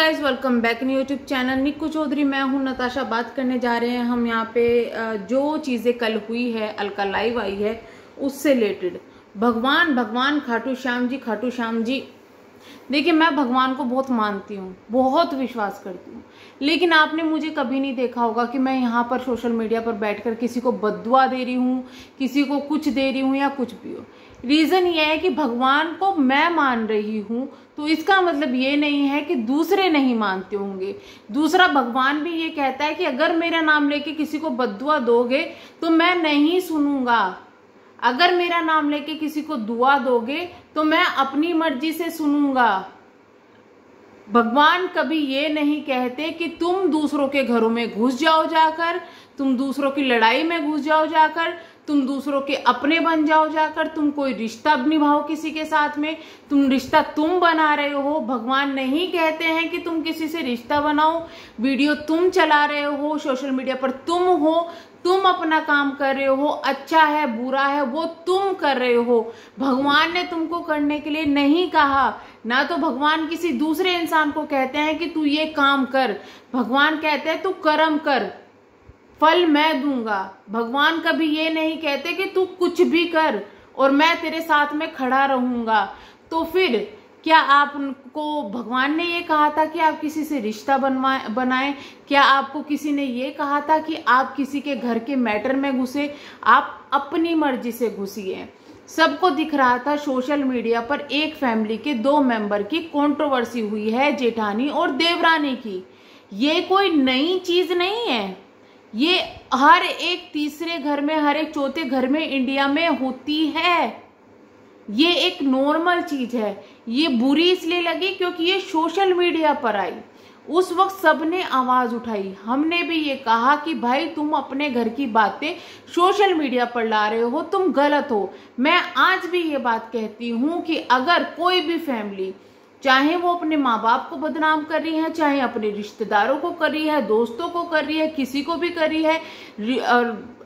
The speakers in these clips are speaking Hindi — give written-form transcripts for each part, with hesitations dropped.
Guys, welcome back in YouTube channel Nikku Chaudhary. मैं हूं नताशा। बात करने जा रहे हैं हम यहाँ पे जो चीज़ें कल हुई है, अलका लाइव आई है, उससे रिलेटेड। भगवान खाटू श्याम जी। देखिए, मैं भगवान को बहुत मानती हूँ, बहुत विश्वास करती हूँ, लेकिन आपने मुझे कभी नहीं देखा होगा कि मैं यहाँ पर सोशल मीडिया पर बैठकर किसी को बद्दुआ दे रही हूँ, किसी को कुछ दे रही हूँ या कुछ भी हो। रीजन ये है कि भगवान को मैं मान रही हूँ, तो इसका मतलब ये नहीं है कि दूसरे नहीं मानते होंगे। दूसरा, भगवान भी ये कहता है कि अगर मेरा नाम लेके किसी को बद्दुआ दोगे तो मैं नहीं सुनूंगा। अगर मेरा नाम लेके किसी को दुआ दोगे तो मैं अपनी मर्जी से सुनूंगा। भगवान कभी ये नहीं कहते कि तुम दूसरों के घरों में घुस जाओ जाकर, तुम दूसरों की लड़ाई में घुस जाओ जाकर, तुम दूसरों के अपने बन जाओ जाकर, तुम कोई रिश्ता निभाओ किसी के साथ में, तुम रिश्ता तुम बना रहे हो। भगवान नहीं कहते हैं कि तुम किसी से रिश्ता बनाओ। वीडियो तुम चला रहे हो, सोशल मीडिया पर तुम हो, तुम अपना काम कर रहे हो, अच्छा है बुरा है वो तुम कर रहे हो। भगवान ने तुमको करने के लिए नहीं कहा। ना तो भगवान किसी दूसरे इंसान को कहते हैं कि तू ये काम कर। भगवान कहते हैं तू कर्म कर, फल मैं दूंगा। भगवान कभी ये नहीं कहते कि तू कुछ भी कर और मैं तेरे साथ में खड़ा रहूंगा। तो फिर क्या आपको भगवान ने ये कहा था कि आप किसी से रिश्ता बनाएं? क्या आपको किसी ने ये कहा था कि आप किसी के घर के मैटर में घुसे? आप अपनी मर्जी से घुसिए। सबको दिख रहा था सोशल मीडिया पर एक फैमिली के 2 मेंबर की कंट्रोवर्सी हुई है, जेठानी और देवरानी की। ये कोई नई चीज नहीं है, ये हर एक तीसरे घर में, हर एक चौथे घर में इंडिया में होती है। ये एक नॉर्मल चीज है। ये बुरी इसलिए लगी क्योंकि ये सोशल मीडिया पर आई। उस वक्त सबने आवाज उठाई, हमने भी ये कहा कि भाई तुम अपने घर की बातें सोशल मीडिया पर ला रहे हो, तुम गलत हो। मैं आज भी ये बात कहती हूँ कि अगर कोई भी फैमिली, चाहे वो अपने माँ बाप को बदनाम कर रही है, चाहे अपने रिश्तेदारों को कर रही है, दोस्तों को कर रही है, किसी को भी कर रही है,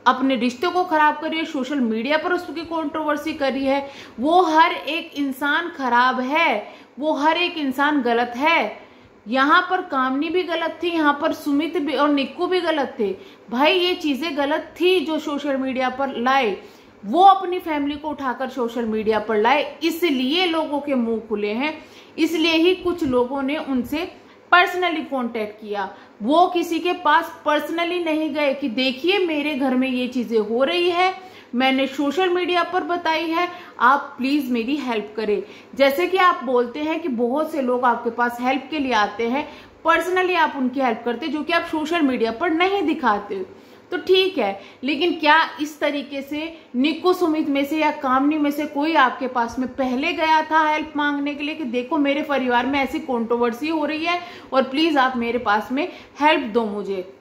अपने रिश्ते को खराब कर रही है, सोशल मीडिया पर उसकी कंट्रोवर्सी कर रही है, वो हर एक इंसान खराब है, वो हर एक इंसान गलत है। यहाँ पर कामनी भी गलत थी, यहाँ पर सुमित भी और निक्कू भी गलत थे। भाई ये चीजें गलत थी जो सोशल मीडिया पर लाए, वो अपनी फैमिली को उठाकर सोशल मीडिया पर लाए, इसलिए लोगों के मुंह खुले हैं। इसलिए ही कुछ लोगों ने उनसे पर्सनली कांटेक्ट किया। वो किसी के पास पर्सनली नहीं गए कि देखिए मेरे घर में ये चीजें हो रही है, मैंने सोशल मीडिया पर बताई है, आप प्लीज मेरी हेल्प करें। जैसे कि आप बोलते हैं कि बहुत से लोग आपके पास हेल्प के लिए आते हैं, पर्सनली आप उनकी हेल्प करते जो कि आप सोशल मीडिया पर नहीं दिखाते, तो ठीक है। लेकिन क्या इस तरीके से निक्कू सुमित में से या कामनी में से कोई आपके पास में पहले गया था हेल्प मांगने के लिए कि देखो मेरे परिवार में ऐसी कंट्रोवर्सी हो रही है और प्लीज आप मेरे पास में हेल्प दो मुझे?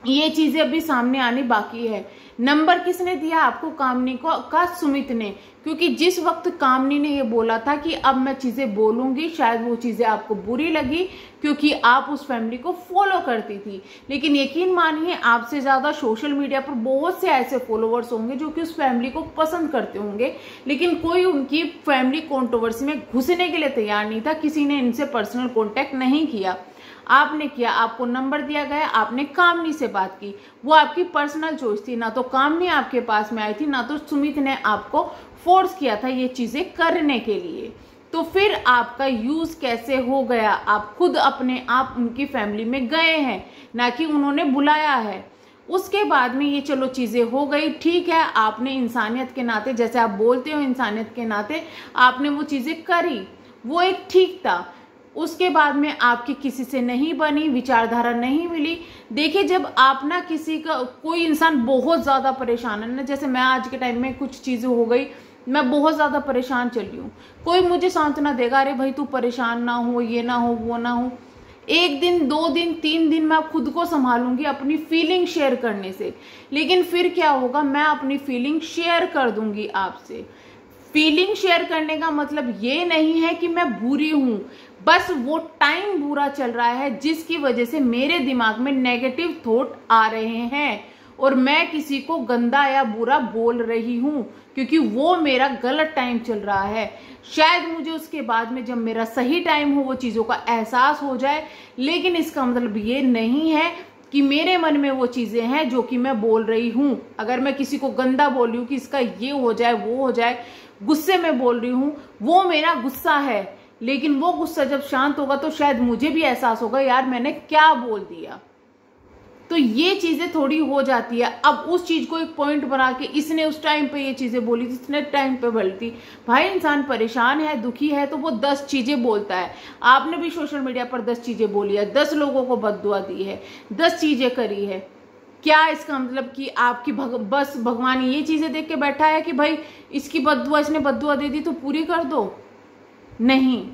ये चीजें अभी सामने आनी बाकी है। नंबर किसने दिया आपको? कामनी को का सुमित ने, क्योंकि जिस वक्त कामनी ने ये बोला था कि अब मैं चीजें बोलूंगी, शायद वो चीजें आपको बुरी लगी क्योंकि आप उस फैमिली को फॉलो करती थी। लेकिन यकीन मानिए आपसे ज्यादा सोशल मीडिया पर बहुत से ऐसे फॉलोवर्स होंगे जो कि उस फैमिली को पसंद करते होंगे, लेकिन कोई उनकी फैमिली कंट्रोवर्सी में घुसने के लिए तैयार नहीं था। किसी ने इनसे पर्सनल कॉन्टेक्ट नहीं किया, आपने किया। आपको नंबर दिया गया, आपने कामनी से बात की, वो आपकी पर्सनल चॉइस थी। ना तो कामनी आपके पास में आई थी, ना तो सुमित ने आपको फोर्स किया था ये चीजें करने के लिए। तो फिर आपका यूज कैसे हो गया? आप खुद अपने आप उनकी फैमिली में गए हैं, ना कि उन्होंने बुलाया है। उसके बाद में ये चलो चीजें हो गई, ठीक है, आपने इंसानियत के नाते, जैसे आप बोलते हो इंसानियत के नाते आपने वो चीजें करी, वो एक ठीक था। उसके बाद में आपकी किसी से नहीं बनी, विचारधारा नहीं मिली। देखिए, जब आप ना किसी का, कोई इंसान बहुत ज्यादा परेशान है ना, जैसे मैं आज के टाइम में कुछ चीजें हो गई, मैं बहुत ज्यादा परेशान चल रही हूँ, कोई मुझे सांत्वना देगा, अरे भाई तू परेशान ना हो, ये ना हो, वो ना हो। 1 दिन 2 दिन 3 दिन मैं खुद को संभालूंगी अपनी फीलिंग शेयर करने से, लेकिन फिर क्या होगा, मैं अपनी फीलिंग शेयर कर दूंगी आपसे। फीलिंग शेयर करने का मतलब ये नहीं है कि मैं बुरी हूं, बस वो टाइम बुरा चल रहा है जिसकी वजह से मेरे दिमाग में नेगेटिव थॉट आ रहे हैं। और मैं किसी को गंदा या बुरा बोल रही हूं, क्योंकि वो मेरा गलत टाइम चल रहा है। शायद मुझे उसके बाद में जब मेरा सही टाइम हो वो चीजों का एहसास हो जाए, लेकिन इसका मतलब ये नहीं है कि मेरे मन में वो चीजें हैं जो कि मैं बोल रही हूं। अगर मैं किसी को गंदा बोल रही हूं कि इसका ये हो जाए वो हो जाए, गुस्से में बोल रही हूं, वो मेरा गुस्सा है, लेकिन वो गुस्सा जब शांत होगा तो शायद मुझे भी एहसास होगा यार मैंने क्या बोल दिया। तो ये चीजें थोड़ी हो जाती है। अब उस चीज को एक पॉइंट बना के इसने उस टाइम पे ये चीजें बोली थी, इसने टाइम पे बोलती, भाई इंसान परेशान है, दुखी है तो वो 10 चीजें बोलता है। आपने भी सोशल मीडिया पर 10 चीजें बोली है, 10 लोगों को बद्दुआ दी है, 10 चीजें करी है। क्या इसका मतलब कि आपकी बस भगवान ये चीजें देख के बैठा है कि भाई इसकी बद्दुआ, इसने बद्दुआ दे दी तो पूरी कर दो? नहीं,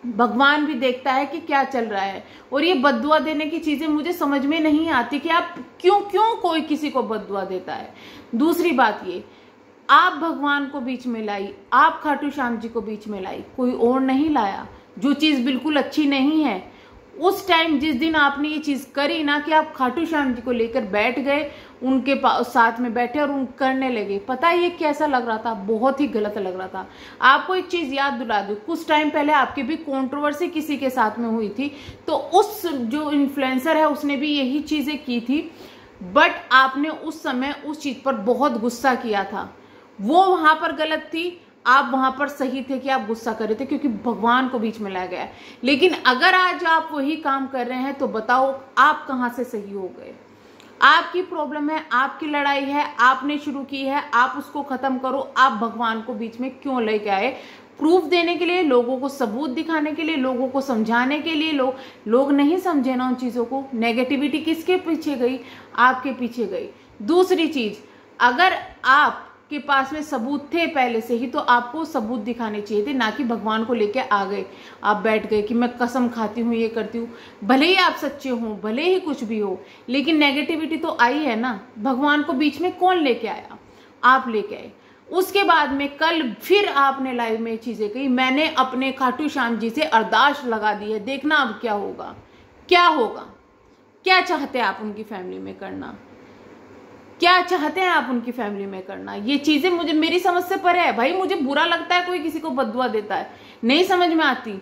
भगवान भी देखता है कि क्या चल रहा है। और ये बद्दुआ देने की चीजें मुझे समझ में नहीं आती कि आप क्यों कोई किसी को बद्दुआ देता है। दूसरी बात ये, आप भगवान को बीच में लाई, आप खाटू श्याम जी को बीच में लाई, कोई और नहीं लाया। जो चीज बिल्कुल अच्छी नहीं है, उस टाइम जिस दिन आपने ये चीज करी ना कि आप खाटू श्याम जी को लेकर बैठ गए, उनके साथ में बैठे और उन करने लगे, पता है ये कैसा लग रहा था? बहुत ही गलत लग रहा था। आपको एक चीज याद दिला दूं, कुछ टाइम पहले आपकी भी कंट्रोवर्सी किसी के साथ में हुई थी, तो उस जो इन्फ्लुएंसर है उसने भी यही चीजें की थी, बट आपने उस समय उस चीज पर बहुत गुस्सा किया था। वो वहां पर गलत थी, आप वहां पर सही थे कि आप गुस्सा कर रहे थे क्योंकि भगवान को बीच में लाया गया। लेकिन अगर आज आप वही काम कर रहे हैं तो बताओ आप कहां से सही हो गए? आपकी प्रॉब्लम है, आपकी लड़ाई है, आपने शुरू की है, आप उसको खत्म करो। आप भगवान को बीच में क्यों लेके आए? प्रूफ देने के लिए, लोगों को सबूत दिखाने के लिए, लोगों को समझाने के लिए। लोग नहीं समझे ना उन चीजों को। नेगेटिविटी किसके पीछे गई? आपके पीछे गई। दूसरी चीज, अगर आप के पास में सबूत थे पहले से ही तो आपको सबूत दिखाने चाहिए थे, ना कि भगवान को लेके आ गए, आप बैठ गए कि मैं कसम खाती हूँ, ये करती हूँ। भले ही आप सच्चे हो, भले ही कुछ भी हो, लेकिन नेगेटिविटी तो आई है ना। भगवान को बीच में कौन लेके आया? आप लेके आए। उसके बाद में कल फिर आपने लाइव में चीजें कही, मैंने अपने खाटू श्याम जी से अरदास लगा दी है, देखना अब क्या होगा। क्या होगा? क्या चाहते हैं आप उनकी फैमिली में करना? क्या चाहते हैं आप उनकी फैमिली में करना? ये चीजें मुझे, मेरी समझ से परे है भाई। मुझे बुरा लगता है कोई किसी को बद्दुआ देता है, नहीं समझ में आती।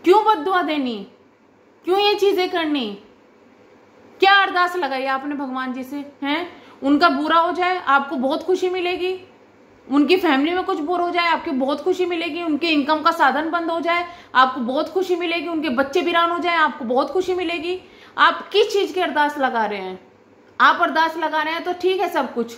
क्यों बद्दुआ देनी? क्यों ये चीजें करनी? क्या अरदास लगाई आपने भगवान जी से? हैं उनका बुरा हो जाए आपको बहुत खुशी मिलेगी, उनकी फैमिली में कुछ बुरा हो जाए आपको बहुत खुशी मिलेगी, उनके इनकम का साधन बंद हो जाए आपको बहुत खुशी मिलेगी, उनके बच्चे वीरान हो जाए आपको बहुत खुशी मिलेगी। आप किस चीज की अरदास लगा रहे हैं? आप अरदास लगा रहे हैं तो ठीक है सब कुछ।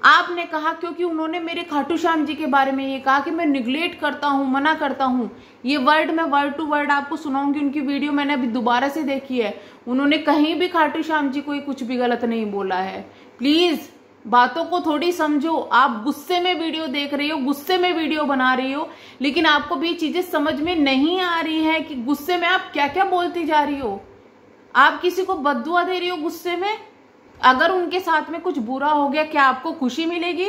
आपने कहा क्योंकि उन्होंने मेरे खाटू श्याम जी के बारे में ये कहा कि मैं निग्लेक्ट करता हूं, मना करता हूं। ये वर्ड मैं वर्ड टू वर्ड आपको सुनाऊंगी, उनकी वीडियो मैंने अभी दोबारा से देखी है। उन्होंने कहीं भी खाटू श्याम जी को कुछ भी गलत नहीं बोला है। प्लीज बातों को थोड़ी समझो। आप गुस्से में वीडियो देख रही हो, गुस्से में वीडियो बना रही हो, लेकिन आपको भी चीजें समझ में नहीं आ रही है कि गुस्से में आप क्या क्या बोलती जा रही हो। आप किसी को बद्दुआ दे रही हो गुस्से में। अगर उनके साथ में कुछ बुरा हो गया क्या आपको खुशी मिलेगी?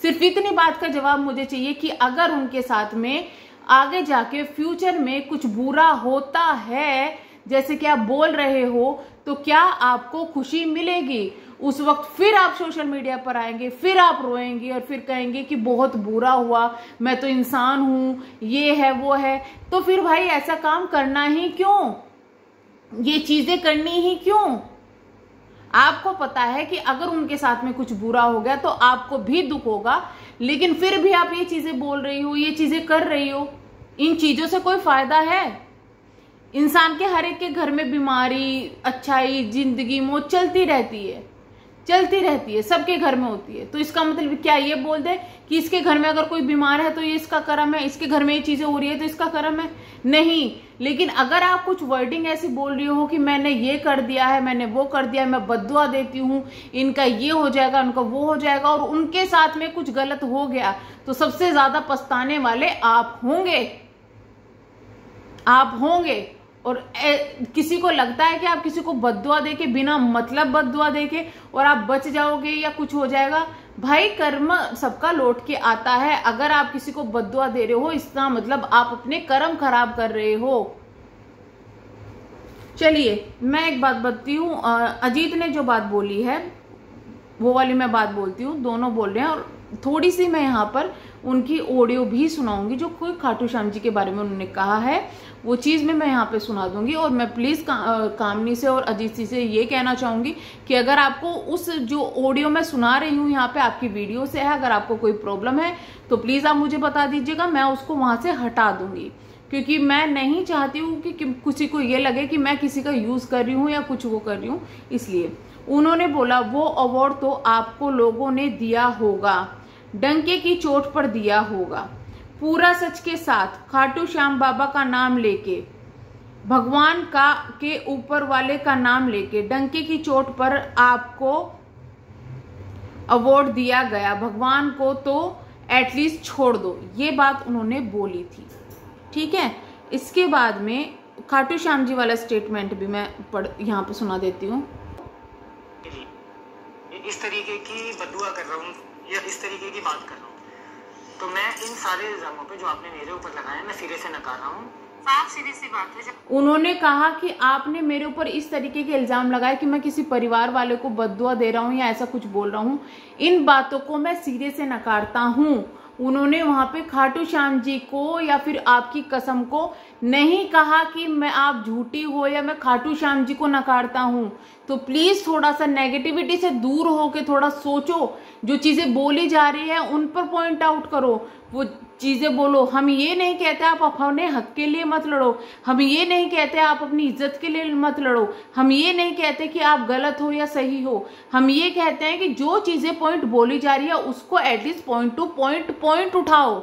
सिर्फ इतनी बात का जवाब मुझे चाहिए कि अगर उनके साथ में आगे जाके फ्यूचर में कुछ बुरा होता है जैसे कि आप बोल रहे हो, तो क्या आपको खुशी मिलेगी? उस वक्त फिर आप सोशल मीडिया पर आएंगे, फिर आप रोएंगे और फिर कहेंगे कि बहुत बुरा हुआ, मैं तो इंसान हूं, ये है वो है। तो फिर भाई ऐसा काम करना ही क्यों? ये चीजें करनी ही क्यों? आपको पता है कि अगर उनके साथ में कुछ बुरा हो गया तो आपको भी दुख होगा, लेकिन फिर भी आप ये चीजें बोल रही हो, ये चीजें कर रही हो। इन चीजों से कोई फायदा है? इंसान के हर एक के घर में बीमारी, अच्छाई, जिंदगी, मौत चलती रहती है, चलती रहती है, सबके घर में होती है। तो इसका मतलब क्या ये बोल दे कि इसके घर में अगर कोई बीमार है तो ये इसका कर्म है, इसके घर में ये चीजें हो रही है तो इसका कर्म है? नहीं। लेकिन अगर आप कुछ वर्डिंग ऐसी बोल रही हो कि मैंने ये कर दिया है, मैंने वो कर दिया है, मैं बद्दुआ देती हूँ, इनका ये हो जाएगा, उनका वो हो जाएगा, और उनके साथ में कुछ गलत हो गया, तो सबसे ज्यादा पछताने वाले आप होंगे। आप होंगे। और किसी को लगता है कि आप किसी को बद्दुआ देके, बिना मतलब बद्दुआ देके और आप बच जाओगे या कुछ हो जाएगा। भाई कर्म सबका लौट के आता है। अगर आप किसी को बद्दुआ दे रहे हो, इसका मतलब आप अपने कर्म खराब कर रहे हो। चलिए मैं एक बात बताती हूँ, अजीत ने जो बात बोली है वो वाली मैं बात बोलती हूँ, दोनों बोल रहे हैं और थोड़ी सी मैं यहाँ पर उनकी ऑडियो भी सुनाऊंगी जो कोई खाटू श्याम जी के बारे में उन्होंने कहा है, वो चीज़ में मैं यहाँ पे सुना दूंगी। और मैं प्लीज़ कामनी से और अजीत जी से ये कहना चाहूँगी कि अगर आपको उस जो ऑडियो मैं सुना रही हूँ यहाँ पे आपकी वीडियो से है, अगर आपको कोई प्रॉब्लम है तो प्लीज़ आप मुझे बता दीजिएगा, मैं उसको वहाँ से हटा दूंगी, क्योंकि मैं नहीं चाहती हूँ कि किसी को ये लगे कि मैं किसी का यूज़ कर रही हूँ या कुछ वो कर रही हूँ। इसलिए उन्होंने बोला वो अवार्ड तो आपको लोगों ने दिया होगा, डंके की चोट पर दिया होगा, पूरा सच के साथ खाटू श्याम बाबा का नाम लेके, भगवान का के ऊपर वाले का नाम लेके डंके की चोट पर आपको अवार्ड दिया गया, भगवान को तो एटलीस्ट छोड़ दो, ये बात उन्होंने बोली थी। ठीक है, इसके बाद में खाटू श्याम जी वाला स्टेटमेंट भी मैं यहाँ पे सुना देती हूँ। इस तरीके की बदुआ कर रहा हूँ या इस तरीके की बात कर रहा हूँ, तो मैं इन सारे इल्जामों पे जो आपने मेरे ऊपर लगाया मैं सिरे से नकार रहा हूँ। साफ सीधी सी बात है। उन्होंने कहा कि आपने मेरे ऊपर इस तरीके के इल्जाम लगाए कि मैं किसी परिवार वाले को बददुआ दे रहा हूँ या ऐसा कुछ बोल रहा हूँ, इन बातों को मैं सिरे से नकारता हूँ। उन्होंने वहां पे खाटू श्याम जी को या फिर आपकी कसम को नहीं कहा कि मैं आप झूठी हो या मैं खाटू श्याम जी को नकारता हूं। तो प्लीज थोड़ा सा नेगेटिविटी से दूर होके थोड़ा सोचो, जो चीजें बोली जा रही है उन पर पॉइंट आउट करो, वो चीजें बोलो। हम ये नहीं कहते आप अपने हक के लिए मत लड़ो, हम ये नहीं कहते आप अपनी इज्जत के लिए मत लड़ो, हम ये नहीं कहते कि आप गलत हो या सही हो, हम ये कहते हैं कि जो चीजें पॉइंट बोली जा रही है उसको एटलीस्ट पॉइंट टू पॉइंट उठाओ।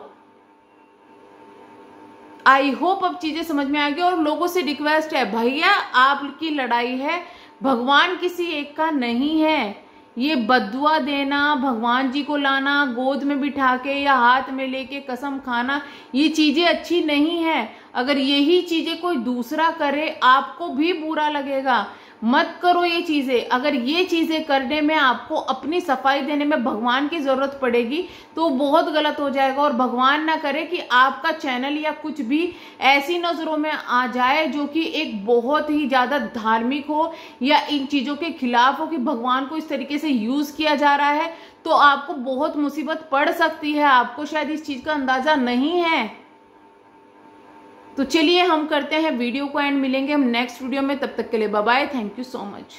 आई होप अब चीजें समझ में आ गई। और लोगों से रिक्वेस्ट है, भैया आपकी लड़ाई है, भगवान किसी एक का नहीं है। ये बद्दुआ देना, भगवान जी को लाना गोद में बिठा के या हाथ में लेके कसम खाना, ये चीजें अच्छी नहीं है। अगर यही चीजें कोई दूसरा करे आपको भी बुरा लगेगा, मत करो ये चीजें। अगर ये चीजें करने में आपको अपनी सफाई देने में भगवान की जरूरत पड़ेगी तो बहुत गलत हो जाएगा। और भगवान ना करे कि आपका चैनल या कुछ भी ऐसी नजरों में आ जाए जो कि एक बहुत ही ज्यादा धार्मिक हो या इन चीजों के खिलाफ हो, कि भगवान को इस तरीके से यूज किया जा रहा है, तो आपको बहुत मुसीबत पड़ सकती है। आपको शायद इस चीज का अंदाजा नहीं है। तो चलिए हम करते हैं वीडियो को एंड, मिलेंगे हम नेक्स्ट वीडियो में, तब तक के लिए bye bye, thank you so much.